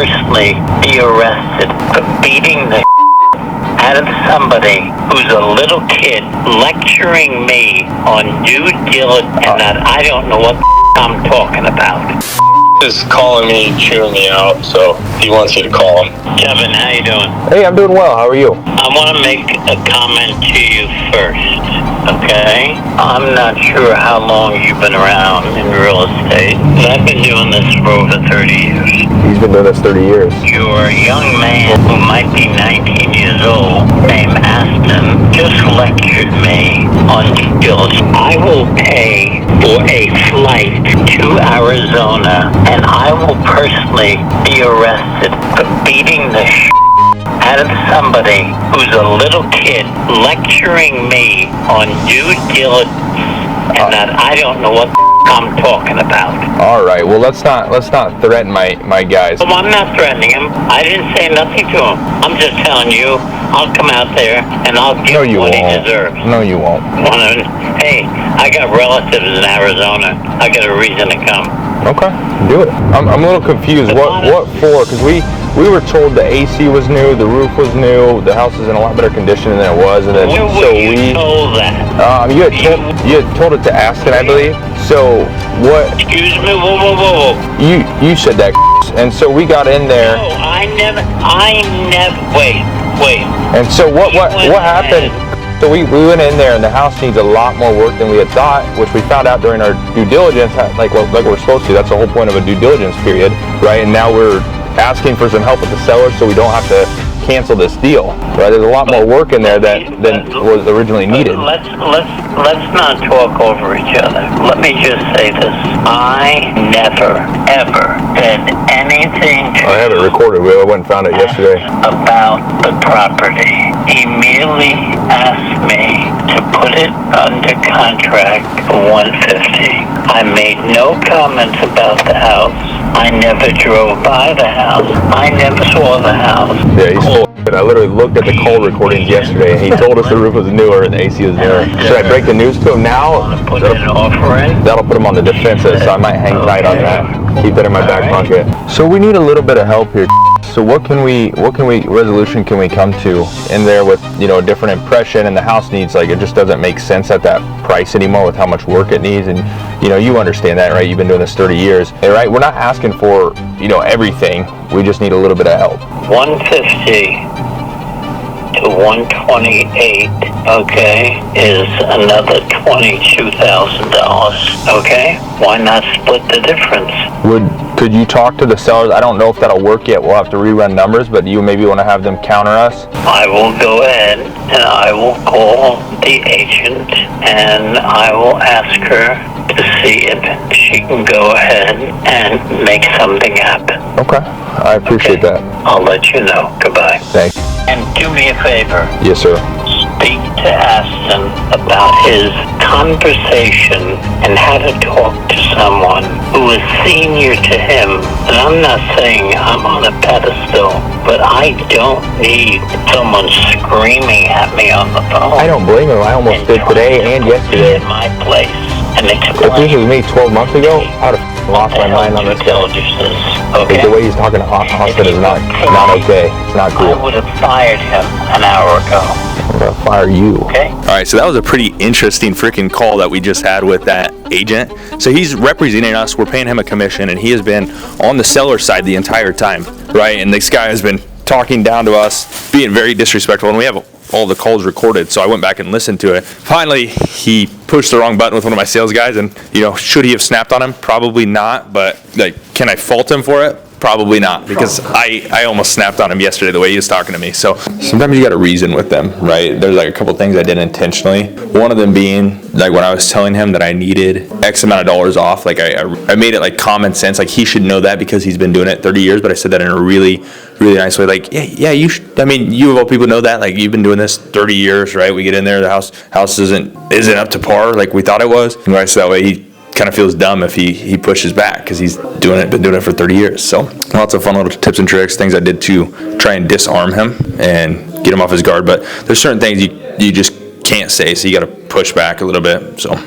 personally be arrested for beating the out of somebody who's a little kid lecturing me on due diligence and that I don't know what I'm talking about. Is calling me, chewing me out, so he wants you to call him. Kevin, how you doing? Hey, I'm doing well. How are you? I want to make a comment to you first, okay? I'm not sure how long you've been around in real estate, but I've been doing this for over 30 years. He's been doing this 30 years. You're a young man who might be 19 years old, named Aston, just lectured me on due diligence. I will pay for a flight to Arizona, and I will personally be arrested for beating the out of somebody who's a little kid lecturing me on due diligence and that I don't know what I'm talking about. All right. Well, let's not threaten my guys. Well, I'm not threatening him. I didn't say nothing to him. I'm just telling you, I'll come out there and I'll give him what he deserves. No, you won't. Hey, I got relatives in Arizona. I got a reason to come. Okay, do it. I'm a little confused. What for? Because we were told the AC was new, the roof was new, the house is in a lot better condition than it was, and then Where were you told that? You had told it to Aston, I believe. So what? Excuse me. Whoa. You said that, and so we got in there. No, I never. Wait. And so what happened? So we went in there, and the house needs a lot more work than we had thought, which we found out during our due diligence, like we're supposed to. That's the whole point of a due diligence period, right? And now we're asking for some help with the seller so we don't have to cancel this deal, right? There's a lot more work in there than was originally needed. Let's not talk over each other. Let me just say this. I never, ever said anything to I have it recorded. We went and found it yesterday. About the property. He merely asked me to put it under contract for $150. I made no comments about the house. I never drove by the house. I never saw the house. Yeah, he's full of it. I literally looked at the call recordings yesterday, and he told us the roof was newer and the AC was newer. Should I break the news to him now? Put an offer in? That'll put him on the defensive, so I might hang tight on that. Keep that in my back pocket. So we need a little bit of help here. So what resolution can we come to in there with, a different impression, and the house needs, it just doesn't make sense at that price anymore with how much work it needs, and you understand that, right? You've been doing this 30 years, right? We're not asking for, everything. We just need a little bit of help. 150 to 128, okay, is another $22,000, okay? Why not split the difference? Could you talk to the sellers? I don't know if that'll work yet. We'll have to rerun numbers, but you maybe want to have them counter us? I will go ahead and I will call the agent and I will ask her to see if she can go ahead and make something happen. Okay, I appreciate that. I'll let you know. Goodbye. Thanks. And do me a favor. Yes, sir. Speak to Aston about his conversation and how to talk to someone who is senior to him. And I'm not saying I'm on a pedestal, but I don't need someone screaming at me on the phone. I don't blame him. I almost did today and yesterday. In my place and If this was me 12 months ago, I would have lost my mind on this guy. Okay. The way he's talking to Austin is not okay. It's not cool. I would have fired him an hour ago. I'm gonna fire you. Okay. All right, so that was a pretty interesting freaking call that we just had with that agent. So he's representing us. We're paying him a commission, and he has been on the seller side the entire time, right? And this guy has been talking down to us, being very disrespectful, and we have all the calls recorded, so I went back and listened to it. Finally, he pushed the wrong button with one of my sales guys, and should he have snapped on him? Probably not, but can I fault him for it? Probably not, because I almost snapped on him yesterday the way he was talking to me. So sometimes you got to reason with them, right? There's a couple things I did intentionally. One of them being when I was telling him that I needed X amount of dollars off, I made it common sense, he should know that because he's been doing it 30 years, but I said that in a really, really nice way. Yeah, you should. You of all people know that. You've been doing this 30 years, right? We get in there, the house isn't up to par like we thought it was. And right, so that way he kind of feels dumb if he pushes back because he's been doing it for 30 years. So lots of fun little tips and tricks, things I did to try and disarm him and get him off his guard. But there's certain things you just can't say, so you got to push back a little bit. So